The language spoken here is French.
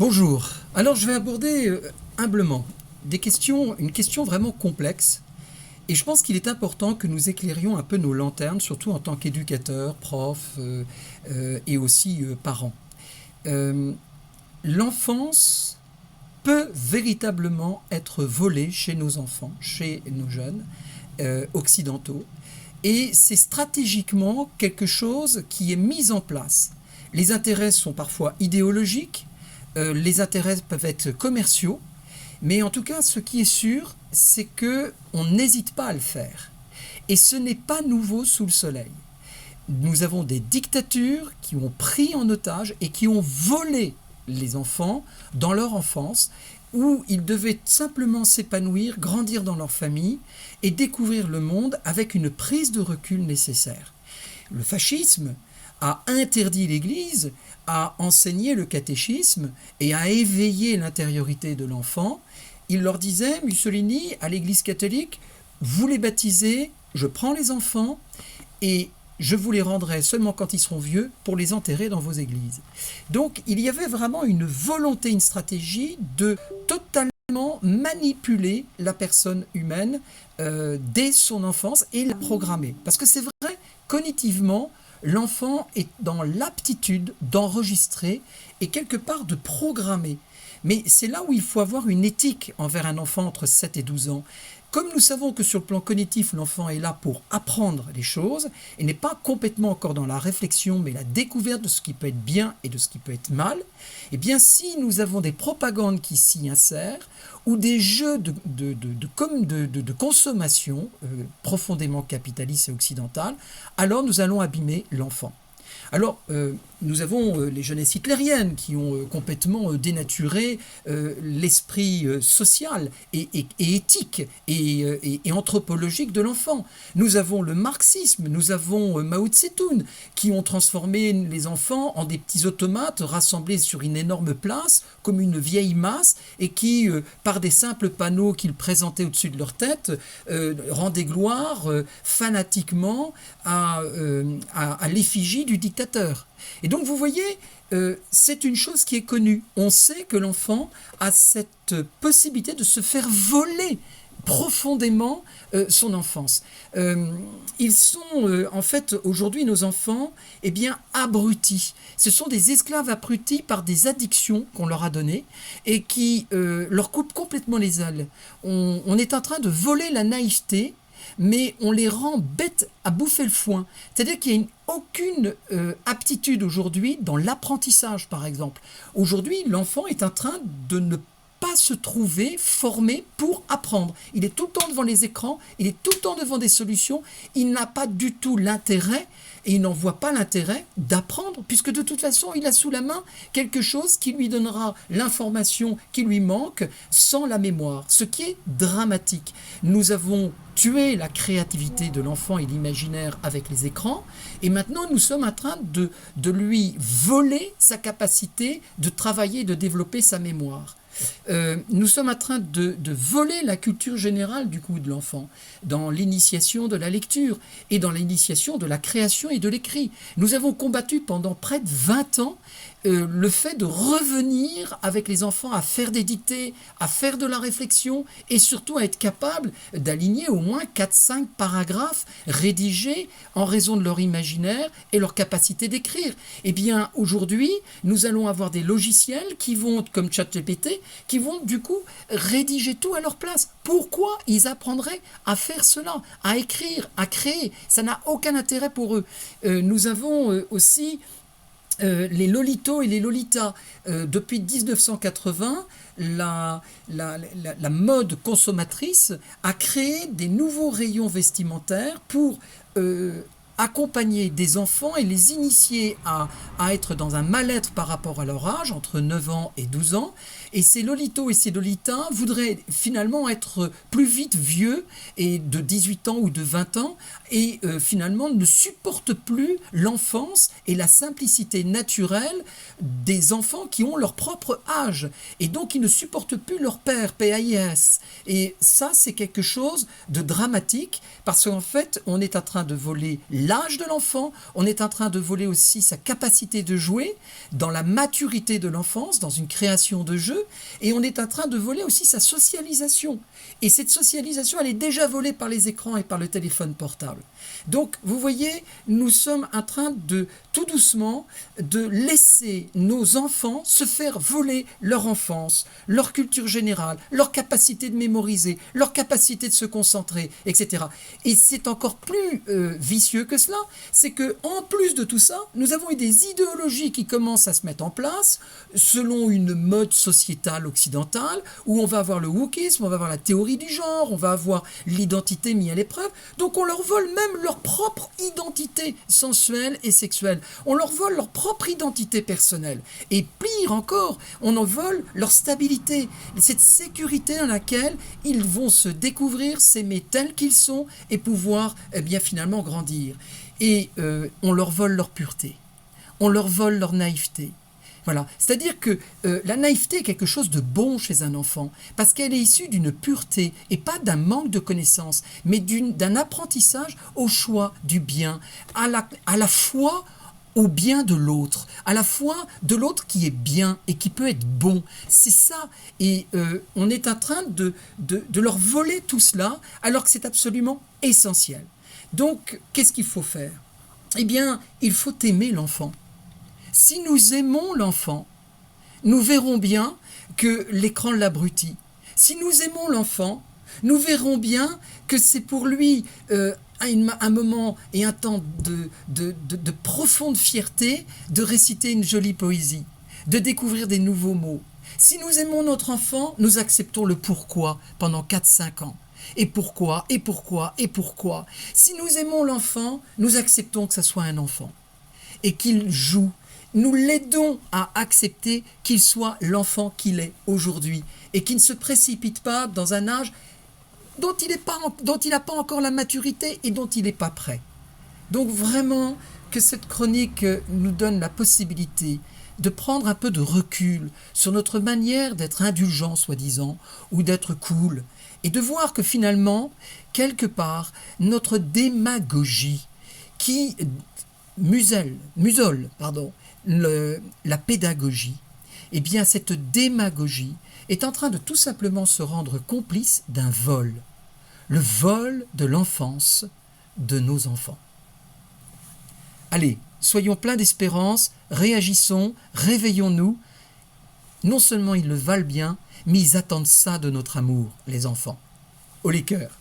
Bonjour. Alors je vais aborder humblement une question vraiment complexe. Et je pense qu'il est important que nous éclairions un peu nos lanternes, surtout en tant qu'éducateurs, profs et aussi parents. Euh, L'enfance peut véritablement être volée chez nos enfants, chez nos jeunes occidentaux. Et c'est stratégiquement quelque chose qui est mis en place. Les intérêts sont parfois idéologiques, les intérêts peuvent être commerciaux, mais en tout cas, ce qui est sûr, c'est que on n'hésite pas à le faire. Et ce n'est pas nouveau sous le soleil. Nous avons des dictatures qui ont pris en otage et qui ont volé les enfants dans leur enfance, où ils devaient simplement s'épanouir, grandir dans leur famille et découvrir le monde avec une prise de recul nécessaire. Le fascisme a interdit l'Église, a enseigné le catéchisme et a éveillé l'intériorité de l'enfant. Il leur disait, Mussolini, à l'Église catholique, vous les baptisez, je prends les enfants et je vous les rendrai seulement quand ils seront vieux pour les enterrer dans vos églises. Donc il y avait vraiment une volonté, une stratégie de totalement manipuler la personne humaine dès son enfance et la programmer. Parce que c'est vrai, cognitivement, l'enfant est dans l'aptitude d'enregistrer et quelque part de programmer. Mais c'est là où il faut avoir une éthique envers un enfant entre 7 et 12 ans. Comme nous savons que sur le plan cognitif, l'enfant est là pour apprendre les choses et n'est pas complètement encore dans la réflexion, mais la découverte de ce qui peut être bien et de ce qui peut être mal, eh bien si nous avons des propagandes qui s'y insèrent ou des jeux de consommation profondément capitalistes et occidentales, alors nous allons abîmer l'enfant. Alors, nous avons les jeunesses hitlériennes qui ont complètement dénaturé l'esprit social et éthique et anthropologique de l'enfant. Nous avons le marxisme, nous avons Mao Tse-tung qui ont transformé les enfants en des petits automates rassemblés sur une énorme place comme une vieille masse et qui, par des simples panneaux qu'ils présentaient au-dessus de leur tête, rendaient gloire fanatiquement à l'effigie du dictateur. Et donc vous voyez, c'est une chose qui est connue. On sait que l'enfant a cette possibilité de se faire voler profondément son enfance. Ils sont en fait aujourd'hui nos enfants eh bien abrutis. Ce sont des esclaves abrutis par des addictions qu'on leur a données et qui leur coupent complètement les ailes. On est en train de voler la naïveté, mais on les rend bêtes à bouffer le foin. C'est-à-dire qu'il n'y a aucune aptitude aujourd'hui dans l'apprentissage, par exemple. Aujourd'hui, l'enfant est en train de ne pas se trouver formé pour apprendre. Il est tout le temps devant les écrans, il est tout le temps devant des solutions, il n'a pas du tout l'intérêt et il n'en voit pas l'intérêt d'apprendre, puisque de toute façon, il a sous la main quelque chose qui lui donnera l'information qui lui manque sans la mémoire, ce qui est dramatique. Nous avons tué la créativité de l'enfant et l'imaginaire avec les écrans, et maintenant nous sommes en train de lui voler sa capacité de travailler, de développer sa mémoire. Nous sommes en train de voler la culture générale du coup de l'enfant dans l'initiation de la lecture et dans l'initiation de la création et de l'écrit. Nous avons combattu pendant près de 20 ans le fait de revenir avec les enfants à faire des dictées, à faire de la réflexion et surtout à être capable d'aligner au moins 4-5 paragraphes rédigés en raison de leur imaginaire et leur capacité d'écrire. Eh bien, aujourd'hui, nous allons avoir des logiciels qui vont, comme ChatGPT, qui vont du coup rédiger tout à leur place. Pourquoi ils apprendraient à faire cela, à écrire, à créer? Ça n'a aucun intérêt pour eux. Nous avons aussi les Lolitos et les Lolitas. Depuis 1980, la mode consommatrice a créé des nouveaux rayons vestimentaires pour accompagner des enfants et les initier à être dans un mal-être par rapport à leur âge, entre 9 ans et 12 ans. Et ces Lolitos et ces Lolitas voudraient finalement être plus vite vieux, et de 18 ans ou de 20 ans, et finalement ne supportent plus l'enfance et la simplicité naturelle des enfants qui ont leur propre âge. Et donc ils ne supportent plus leur père, PAIS. Et ça, c'est quelque chose de dramatique, parce qu'en fait, on est en train de voler l'âge de l'enfant, on est en train de voler aussi sa capacité de jouer dans la maturité de l'enfance, dans une création de jeu, et on est en train de voler aussi sa socialisation. Et cette socialisation, elle est déjà volée par les écrans et par le téléphone portable. Donc, vous voyez, nous sommes en train de, tout doucement, de laisser nos enfants se faire voler leur enfance, leur culture générale, leur capacité de mémoriser, leur capacité de se concentrer, etc. Et c'est encore plus vicieux que cela, c'est que en plus de tout ça, nous avons eu des idéologies qui commencent à se mettre en place selon une mode sociétale occidentale, où on va avoir le wokisme, on va avoir la théorie du genre, on va avoir l'identité mise à l'épreuve. Donc on leur vole même leur propre identité sensuelle et sexuelle. On leur vole leur propre identité personnelle. Et pire encore, on en vole leur stabilité, cette sécurité dans laquelle ils vont se découvrir, s'aimer tels qu'ils sont et pouvoir bien finalement grandir. Et on leur vole leur pureté, on leur vole leur naïveté. Voilà, c'est-à-dire que la naïveté est quelque chose de bon chez un enfant, parce qu'elle est issue d'une pureté, et pas d'un manque de connaissances, mais d'un apprentissage au choix du bien, à la fois au bien de l'autre, à la fois de l'autre qui est bien et qui peut être bon. C'est ça, et on est en train de leur voler tout cela, alors que c'est absolument essentiel. Donc, qu'est-ce qu'il faut faire? Eh bien, il faut aimer l'enfant. Si nous aimons l'enfant, nous verrons bien que l'écran l'abrutit. Si nous aimons l'enfant, nous verrons bien que c'est pour lui un moment et un temps de profonde fierté de réciter une jolie poésie, de découvrir des nouveaux mots. Si nous aimons notre enfant, nous acceptons le pourquoi pendant 4-5 ans. Et pourquoi, et pourquoi, et pourquoi. Si nous aimons l'enfant, nous acceptons que ce soit un enfant et qu'il joue. Nous l'aidons à accepter qu'il soit l'enfant qu'il est aujourd'hui et qu'il ne se précipite pas dans un âge dont il n'a pas encore la maturité et dont il n'est pas prêt. Donc vraiment que cette chronique nous donne la possibilité de prendre un peu de recul sur notre manière d'être indulgent, soi-disant, ou d'être cool, et de voir que finalement, quelque part, notre démagogie qui musole, la pédagogie, eh bien cette démagogie est en train de tout simplement se rendre complice d'un vol, le vol de l'enfance de nos enfants. Allez, soyons pleins d'espérance, réagissons, réveillons-nous. Non seulement ils le valent bien, mais ils attendent ça de notre amour, les enfants. Haut les cœurs.